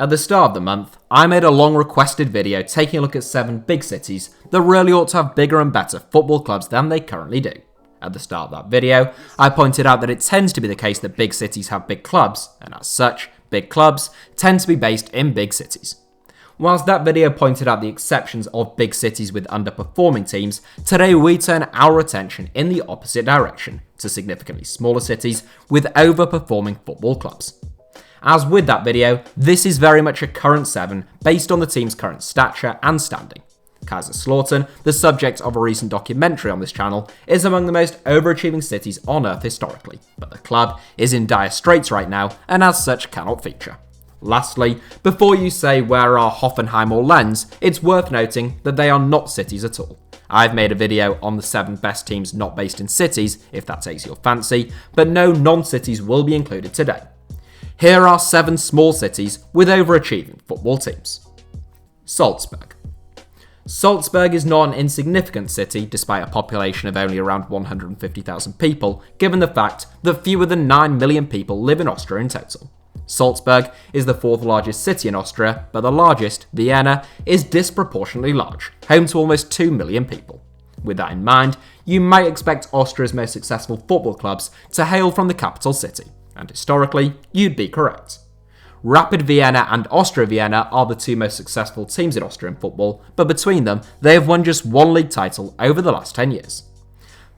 At the start of the month, I made a long requested video taking a look at 7 big cities that really ought to have bigger and better football clubs than they currently do. At the start of that video, I pointed out that it tends to be the case that big cities have big clubs, and as such, big clubs tend to be based in big cities. Whilst that video pointed out the exceptions of big cities with underperforming teams, today we turn our attention in the opposite direction to significantly smaller cities with overperforming football clubs. As with that video, this is very much a current 7 based on the team's current stature and standing. Kaiserslautern, the subject of a recent documentary on this channel, is among the most overachieving cities on earth historically, but the club is in dire straits right now and as such cannot feature. Lastly, before you say where are Hoffenheim or Lens, it's worth noting that they are not cities at all. I've made a video on the 7 best teams not based in cities, if that takes your fancy, but no non-cities will be included today. Here are 7 small cities with overachieving football teams. Salzburg. Salzburg is not an insignificant city despite a population of only around 150,000 people, given the fact that fewer than 9 million people live in Austria in total. Salzburg is the 4th largest city in Austria, but the largest, Vienna, is disproportionately large, home to almost 2 million people. With that in mind, you might expect Austria's most successful football clubs to hail from the capital city. And historically, you'd be correct. Rapid Vienna and Austria Vienna are the 2 most successful teams in Austrian football, but between them, they have won just 1 league title over the last 10 years.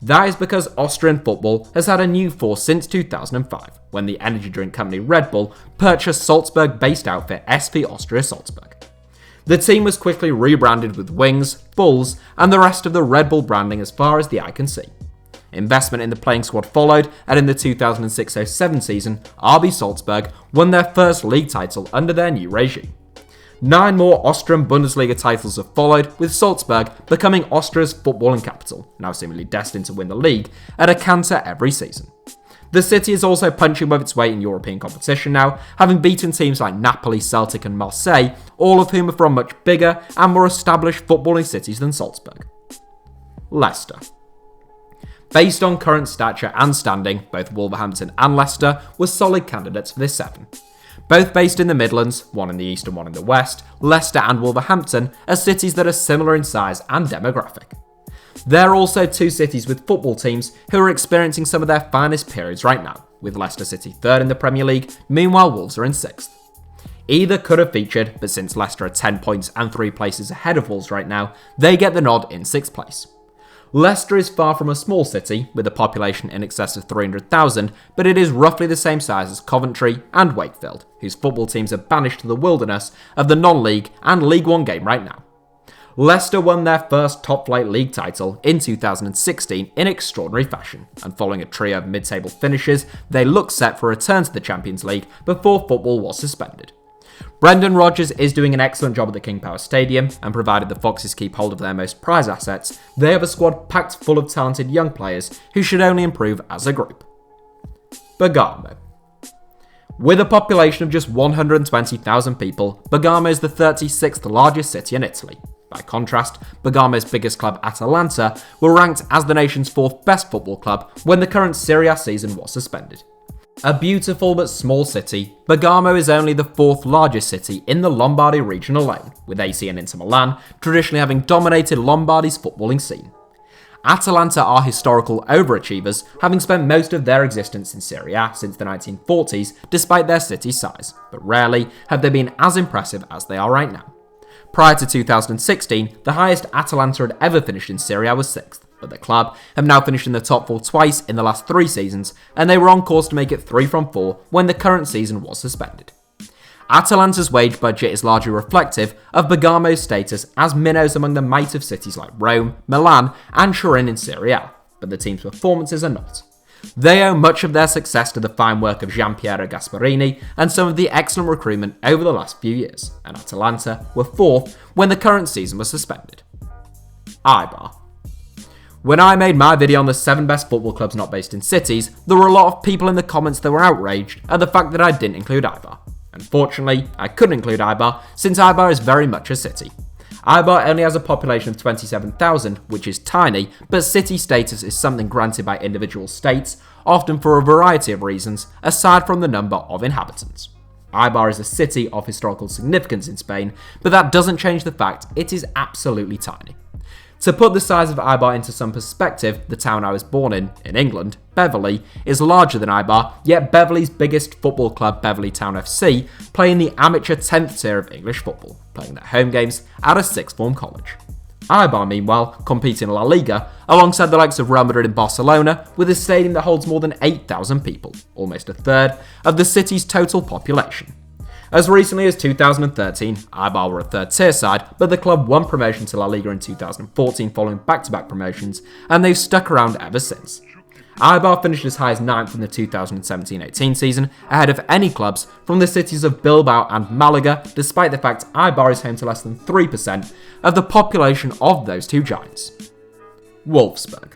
That is because Austrian football has had a new force since 2005, when the energy drink company Red Bull purchased Salzburg-based outfit SV Austria Salzburg. The team was quickly rebranded with wings, bulls, and the rest of the Red Bull branding as far as the eye can see. Investment in the playing squad followed, and in the 2006-07 season, RB Salzburg won their first league title under their new regime. 9 more Austrian Bundesliga titles have followed, with Salzburg becoming Austria's footballing capital, now seemingly destined to win the league, at a canter every season. The city is also punching above its weight in European competition now, having beaten teams like Napoli, Celtic and Marseille, all of whom are from much bigger and more established footballing cities than Salzburg. Leicester. Based on current stature and standing, both Wolverhampton and Leicester were solid candidates for this 7. Both based in the Midlands, one in the east and one in the west, Leicester and Wolverhampton are cities that are similar in size and demographic. There are also 2 cities with football teams who are experiencing some of their finest periods right now, with Leicester City 3rd in the Premier League, meanwhile Wolves are in 6th. Either could have featured, but since Leicester are 10 points and 3 places ahead of Wolves right now, they get the nod in 6th place. Leicester is far from a small city, with a population in excess of 300,000, but it is roughly the same size as Coventry and Wakefield, whose football teams are banished to the wilderness of the non-league and League One game right now. Leicester won their first top-flight league title in 2016 in extraordinary fashion, and following a trio of mid-table finishes, they look set for a return to the Champions League before football was suspended. Brendan Rodgers is doing an excellent job at the King Power Stadium, and provided the Foxes keep hold of their most prized assets, they have a squad packed full of talented young players who should only improve as a group. Bergamo. With a population of just 120,000 people, Bergamo is the 36th largest city in Italy. By contrast, Bergamo's biggest club, Atalanta, were ranked as the nation's 4th best football club when the current Serie A season was suspended. A beautiful but small city, Bergamo is only the 4th largest city in the Lombardy region alone, with AC and Inter Milan traditionally having dominated Lombardy's footballing scene. Atalanta are historical overachievers, having spent most of their existence in Serie A since the 1940s despite their city's size, but rarely have they been as impressive as they are right now. Prior to 2016, the highest Atalanta had ever finished in Serie A was 6th, but the club have now finished in the top 4 twice in the last 3 seasons, and they were on course to make it 3 from 4 when the current season was suspended. Atalanta's wage budget is largely reflective of Bergamo's status as minnows among the might of cities like Rome, Milan and Turin in Serie A, but the team's performances are not. They owe much of their success to the fine work of Gianpiero Gasparini and some of the excellent recruitment over the last few years, and Atalanta were 4th when the current season was suspended. Ibar. When I made my video on the 7 best football clubs not based in cities, there were a lot of people in the comments that were outraged at the fact that I didn't include Ibar. Unfortunately, I couldn't include Ibar since Ibar is very much a city. Ibar only has a population of 27,000, which is tiny, but city status is something granted by individual states, often for a variety of reasons, aside from the number of inhabitants. Eibar is a city of historical significance in Spain, but that doesn't change the fact it is absolutely tiny. To put the size of Eibar into some perspective, the town I was born in England, Beverley, is larger than Eibar, yet Beverley's biggest football club, Beverley Town FC, play in the amateur 10th tier of English football, playing their home games at a sixth form college. Eibar, meanwhile, compete in La Liga alongside the likes of Real Madrid and Barcelona, with a stadium that holds more than 8,000 people, almost a third of the city's total population. As recently as 2013, Ibar were a third-tier side, but the club won promotion to La Liga in 2014 following back-to-back promotions, and they've stuck around ever since. Ibar finished as high as 9th in the 2017-18 season, ahead of any clubs from the cities of Bilbao and Malaga, despite the fact Ibar is home to less than 3% of the population of those two giants. Wolfsburg.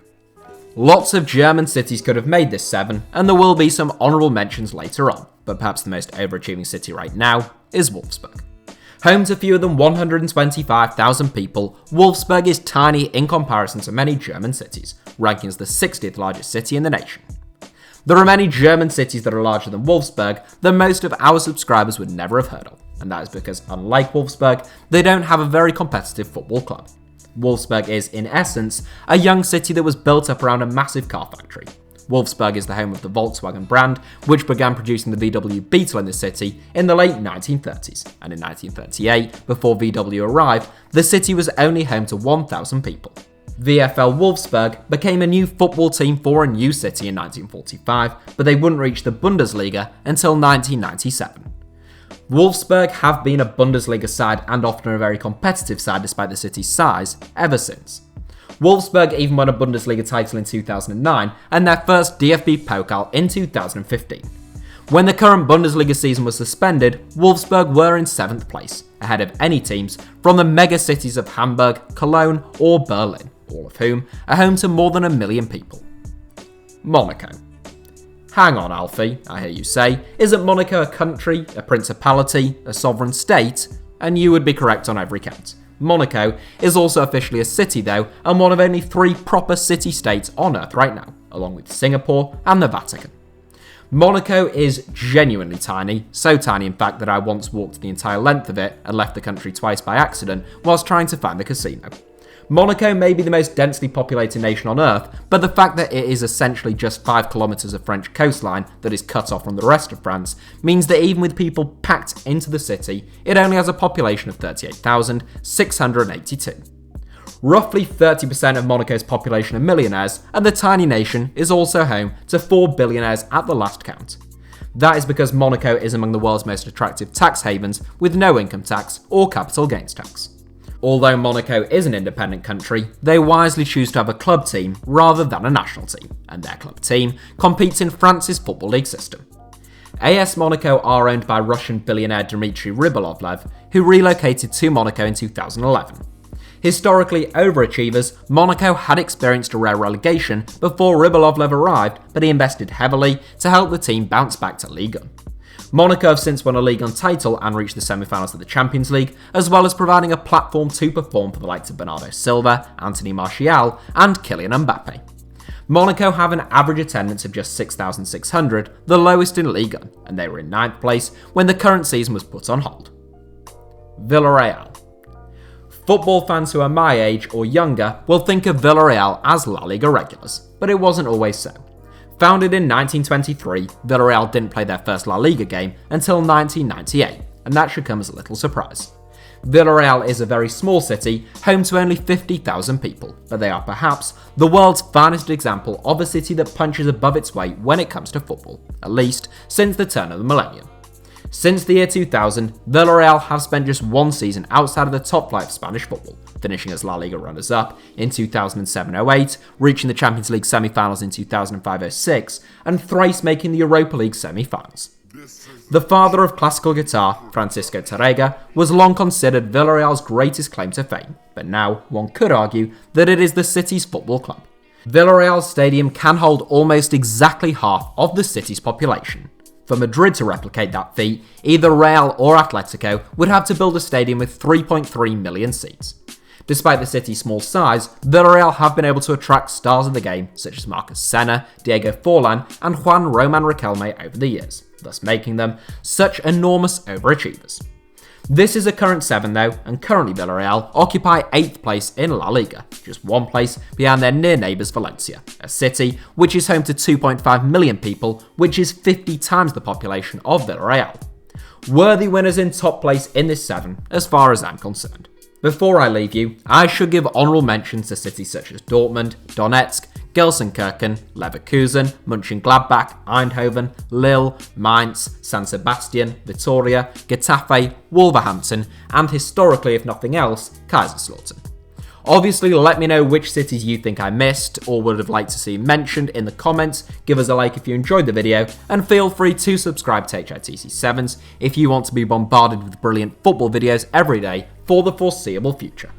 Lots of German cities could have made this 7, and there will be some honourable mentions later on, but perhaps the most overachieving city right now is Wolfsburg. Home to fewer than 125,000 people, Wolfsburg is tiny in comparison to many German cities, ranking as the 60th largest city in the nation. There are many German cities that are larger than Wolfsburg that most of our subscribers would never have heard of, and that is because, unlike Wolfsburg, they don't have a very competitive football club. Wolfsburg is, in essence, a young city that was built up around a massive car factory. Wolfsburg is the home of the Volkswagen brand, which began producing the VW Beetle in the city in the late 1930s, and in 1938, before VW arrived, the city was only home to 1,000 people. VfL Wolfsburg became a new football team for a new city in 1945, but they wouldn't reach the Bundesliga until 1997. Wolfsburg have been a Bundesliga side and often a very competitive side despite the city's size ever since. Wolfsburg even won a Bundesliga title in 2009 and their first DFB Pokal in 2015. When the current Bundesliga season was suspended, Wolfsburg were in 7th place, ahead of any teams from the mega cities of Hamburg, Cologne or Berlin, all of whom are home to more than 1 million people. Monaco. Hang on, Alfie, I hear you say, isn't Monaco a country, a principality, a sovereign state? And you would be correct on every count. Monaco is also officially a city though, and one of only 3 proper city-states on Earth right now, along with Singapore and the Vatican. Monaco is genuinely tiny, so tiny in fact that I once walked the entire length of it and left the country twice by accident whilst trying to find the casino. Monaco may be the most densely populated nation on Earth, but the fact that it is essentially just 5 kilometers of French coastline that is cut off from the rest of France means that even with people packed into the city, it only has a population of 38,682. Roughly 30% of Monaco's population are millionaires, and the tiny nation is also home to 4 billionaires at the last count. That is because Monaco is among the world's most attractive tax havens with no income tax or capital gains tax. Although Monaco is an independent country, they wisely choose to have a club team rather than a national team, and their club team competes in France's Football League system. AS Monaco are owned by Russian billionaire Dmitry Rybolovlev, who relocated to Monaco in 2011. Historically overachievers, Monaco had experienced a rare relegation before Rybolovlev arrived, but he invested heavily to help the team bounce back to Ligue. Monaco have since won a Ligue 1 title and reached the semi-finals of the Champions League, as well as providing a platform to perform for the likes of Bernardo Silva, Anthony Martial, and Kylian Mbappe. Monaco have an average attendance of just 6,600, the lowest in Ligue 1, and they were in 9th place when the current season was put on hold. Villarreal. Football fans who are my age or younger will think of Villarreal as La Liga regulars, but it wasn't always so. Founded in 1923, Villarreal didn't play their first La Liga game until 1998, and that should come as a little surprise. Villarreal is a very small city, home to only 50,000 people, but they are perhaps the world's finest example of a city that punches above its weight when it comes to football, at least since the turn of the millennium. Since the year 2000, Villarreal have spent just 1 season outside of the top flight of Spanish football, finishing as La Liga runners-up in 2007-08, reaching the Champions League semi-finals in 2005-06, and thrice making the Europa League semi-finals. The father of classical guitar, Francisco Tárrega, was long considered Villarreal's greatest claim to fame, but now one could argue that it is the city's football club. Villarreal's stadium can hold almost exactly half of the city's population. For Madrid to replicate that feat, either Real or Atletico would have to build a stadium with 3.3 million seats. Despite the city's small size, Villarreal have been able to attract stars of the game such as Marcos Senna, Diego Forlan and Juan Roman Riquelme over the years. thus making them such enormous overachievers. This is a current 7 though, and currently Villarreal occupy 8th place in La Liga, just 1 place behind their near neighbours Valencia, a city which is home to 2.5 million people, which is 50 times the population of Villarreal. Worthy winners in top place in this 7, as far as I'm concerned. Before I leave you, I should give honourable mentions to cities such as Dortmund, Donetsk, Gelsenkirchen, Leverkusen, Mönchengladbach, Eindhoven, Lille, Mainz, San Sebastian, Vitoria, Getafe, Wolverhampton, and historically, if nothing else, Kaiserslautern. Obviously, let me know which cities you think I missed or would have liked to see mentioned in the comments, give us a like if you enjoyed the video, and feel free to subscribe to HITC Sevens if you want to be bombarded with brilliant football videos every day for the foreseeable future.